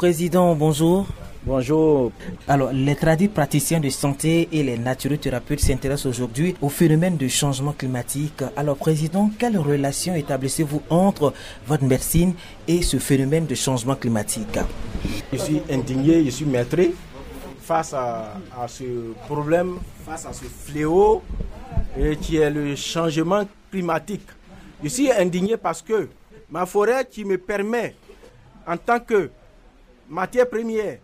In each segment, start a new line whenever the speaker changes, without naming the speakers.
Président, bonjour.
Bonjour.
Alors, les praticiens de santé et les naturothérapeutes s'intéressent aujourd'hui au phénomène de changement climatique. Alors, Président, quelle relation établissez-vous entre votre médecine et ce phénomène de changement climatique?
Je suis indigné, je suis maîtrisé face à ce problème, face à ce fléau qui est le changement climatique. Je suis indigné parce que ma forêt qui me permet, en tant que matière première,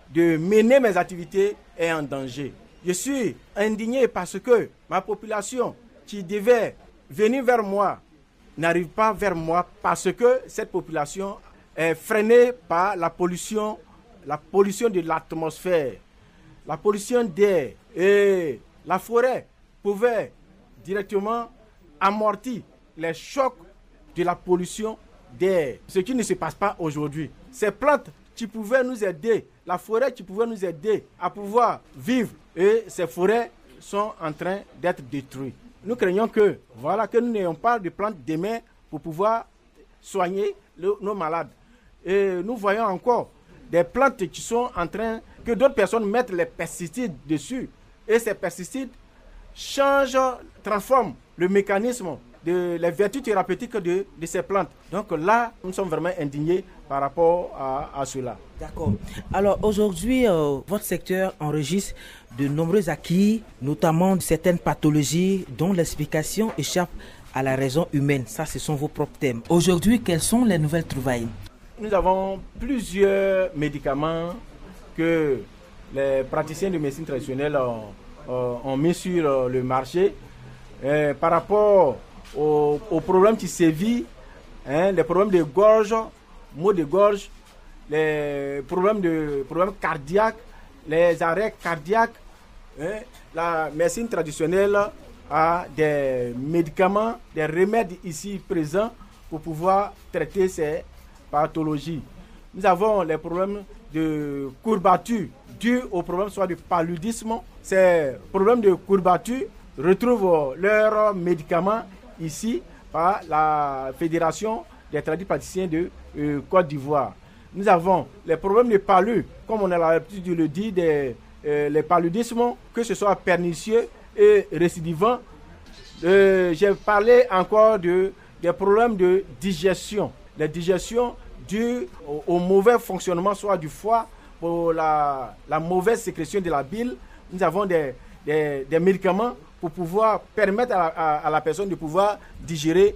de mener mes activités est en danger. Je suis indigné parce que ma population qui devait venir vers moi n'arrive pas vers moi parce que cette population est freinée par la pollution de l'atmosphère, la pollution d'air. Et la forêt pouvait directement amortir les chocs de la pollution d'air. Ce qui ne se passe pas aujourd'hui. Ces plantes qui pouvaient nous aider, la forêt qui pouvait nous aider à pouvoir vivre, et ces forêts sont en train d'être détruites. Nous craignons que nous n'ayons pas de plantes demain pour pouvoir soigner nos malades. Et nous voyons encore des plantes qui sont en train, que d'autres personnes mettent les pesticides dessus. Et ces pesticides transforment le mécanisme les vertus thérapeutiques de ces plantes. Donc là, nous sommes vraiment indignés par rapport à cela.
D'accord. Alors aujourd'hui, votre secteur enregistre de nombreux acquis, notamment certaines pathologies dont l'explication échappe à la raison humaine. Ça, ce sont vos propres thèmes. Aujourd'hui, quelles sont les nouvelles trouvailles?
Nous avons plusieurs médicaments que les praticiens de médecine traditionnelle ont mis sur le marché par rapport aux problèmes qui sévissent, les problèmes de gorge, maux de gorge, les problèmes cardiaques, les arrêts cardiaques. La médecine traditionnelle a des médicaments, des remèdes ici présents pour pouvoir traiter ces pathologies. Nous avons les problèmes de courbature dus au problème soit du paludisme. Ces problèmes de courbature retrouvent leurs médicaments ici par la Fédération des tradipraticiens de Côte d'Ivoire. Nous avons les problèmes de palud, comme on a l'habitude de le dire, les paludismes, que ce soit pernicieux et récidivants. J'ai parlé encore des problèmes de digestion. Les digestions dues au mauvais fonctionnement soit du foie, pour la mauvaise sécrétion de la bile. Nous avons des médicaments pour pouvoir permettre à la personne de pouvoir digérer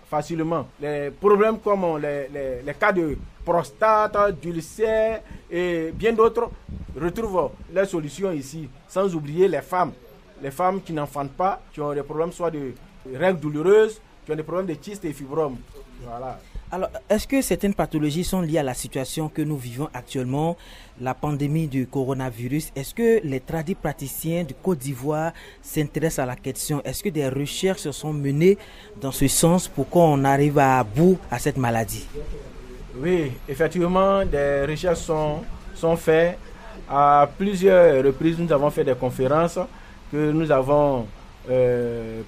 facilement. Les problèmes comme les cas de prostate, d'ulcère et bien d'autres retrouvent leurs solutions ici. Sans oublier les femmes qui n'enfantent pas, qui ont des problèmes soit de règles douloureuses, qui ont des problèmes de kyste et fibromes. Voilà.
Alors, est-ce que certaines pathologies sont liées à la situation que nous vivons actuellement, la pandémie du coronavirus? Est-ce que les praticiens de Côte d'Ivoire s'intéressent à la question? Est-ce que des recherches sont menées dans ce sens pour qu'on arrive à bout à cette maladie?
Oui, effectivement, des recherches sont faites. À plusieurs reprises, nous avons fait des conférences que nous avons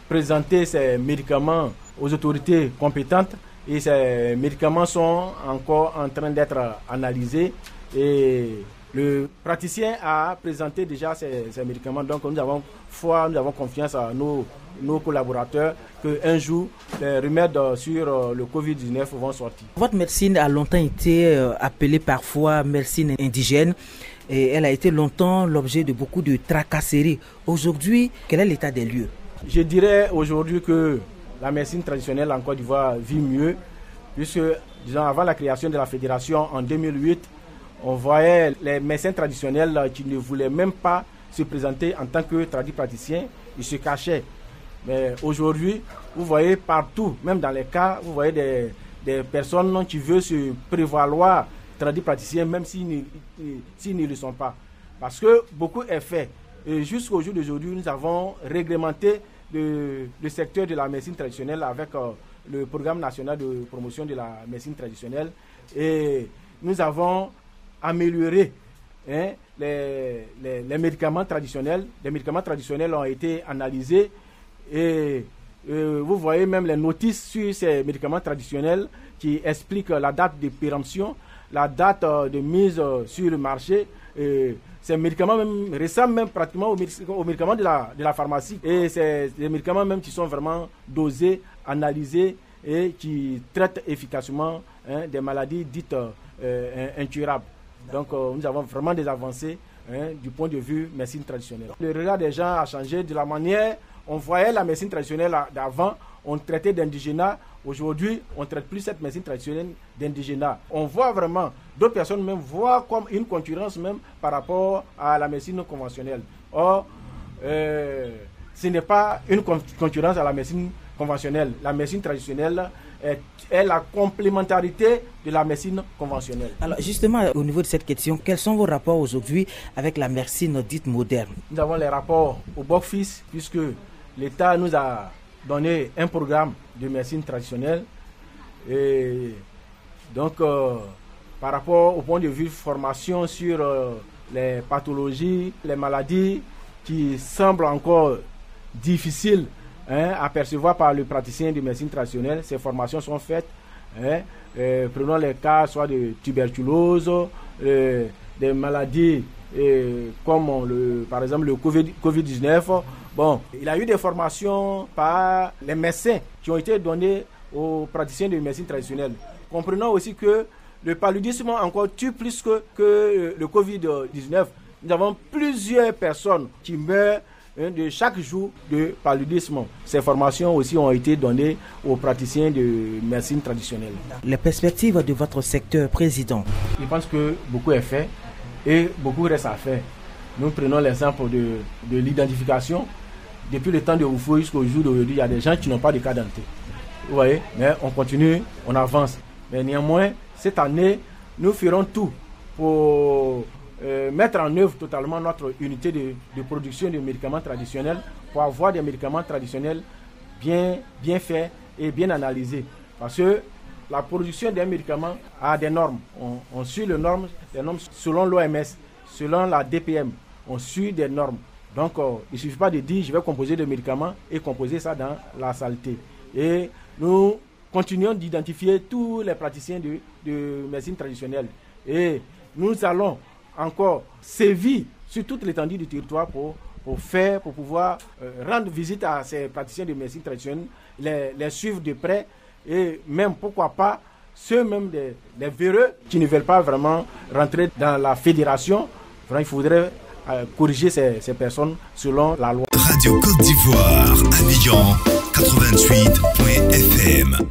présenté ces médicaments aux autorités compétentes. Et ces médicaments sont encore en train d'être analysés. Et le praticien a présenté déjà ces médicaments. Donc nous avons foi, nous avons confiance à nos collaborateurs qu'un jour, les remèdes sur le Covid-19 vont sortir.
Votre médecine a longtemps été appelée parfois médecine indigène. Et elle a été longtemps l'objet de beaucoup de tracasseries. Aujourd'hui, quel est l'état des lieux?
Je dirais aujourd'hui que la médecine traditionnelle en Côte d'Ivoire vit mieux, puisque, disons, avant la création de la fédération en 2008, on voyait les médecins traditionnels qui ne voulaient même pas se présenter en tant que praticiens, ils se cachaient. Mais aujourd'hui, vous voyez partout, même dans les cas, vous voyez des personnes qui veulent se prévaloir praticiens, même s'ils ne le sont pas. Parce que beaucoup est fait. Et jusqu'au jour d'aujourd'hui, nous avons réglementé le secteur de la médecine traditionnelle avec le programme national de promotion de la médecine traditionnelle, et nous avons amélioré les médicaments traditionnels. Les médicaments traditionnels ont été analysés et vous voyez même les notices sur ces médicaments traditionnels qui expliquent la date de péremption, la date de mise sur le marché. Ces médicaments même ressemblent même pratiquement aux médicaments de la pharmacie. Et c'est des médicaments même qui sont vraiment dosés, analysés et qui traitent efficacement des maladies dites incurables. Donc nous avons vraiment des avancées du point de vue médecine traditionnelle. Le regard des gens a changé de la manière, on voyait la médecine traditionnelle d'avant, on traitait d'indigénat. Aujourd'hui, on ne traite plus cette médecine traditionnelle d'indigénat. On voit vraiment, d'autres personnes même voient comme une concurrence même par rapport à la médecine conventionnelle. Or, ce n'est pas une concurrence à la médecine conventionnelle. La médecine traditionnelle est la complémentarité de la médecine conventionnelle.
Alors justement, au niveau de cette question, quels sont vos rapports aujourd'hui avec la médecine dite moderne?
Nous avons les rapports au box-office, puisque l'État nous a donné un programme de médecine traditionnelle. Et donc, par rapport au point de vue formation sur les pathologies, les maladies qui semblent encore difficiles à percevoir par le praticien de médecine traditionnelle, ces formations sont faites. Prenons les cas soit de tuberculose, des maladies comme par exemple le Covid-19. Bon, il y a eu des formations par les médecins qui ont été données aux praticiens de médecine traditionnelle. Comprenons aussi que le paludisme encore tue plus que le Covid-19. Nous avons plusieurs personnes qui meurent de chaque jour de paludisme. Ces formations aussi ont été données aux praticiens de médecine traditionnelle.
Les perspectives de votre secteur, président?
Je pense que beaucoup est fait et beaucoup reste à faire. Nous prenons l'exemple de l'identification. Depuis le temps de Oufou jusqu'au jour d'aujourd'hui, il y a des gens qui n'ont pas de carte d'identité. Vous voyez, mais on continue, on avance. Mais néanmoins, cette année, nous ferons tout pour mettre en œuvre totalement notre unité de production de médicaments traditionnels pour avoir des médicaments traditionnels bien faits et bien analysés. Parce que la production des médicaments a des normes. On suit les normes selon l'OMS, selon la DPM. On suit des normes. Donc, il ne suffit pas de dire je vais composer des médicaments et composer ça dans la saleté. Et nous continuons d'identifier tous les praticiens de médecine traditionnelle. Et nous allons encore sévir sur toute l'étendue du territoire pour pouvoir rendre visite à ces praticiens de médecine traditionnelle, les suivre de près et même, pourquoi pas, ceux même des véreux qui ne veulent pas vraiment rentrer dans la fédération. Vraiment, il faudrait corriger ces personnes selon la loi.
Radio Côte d'Ivoire, Abidjan 88.fm.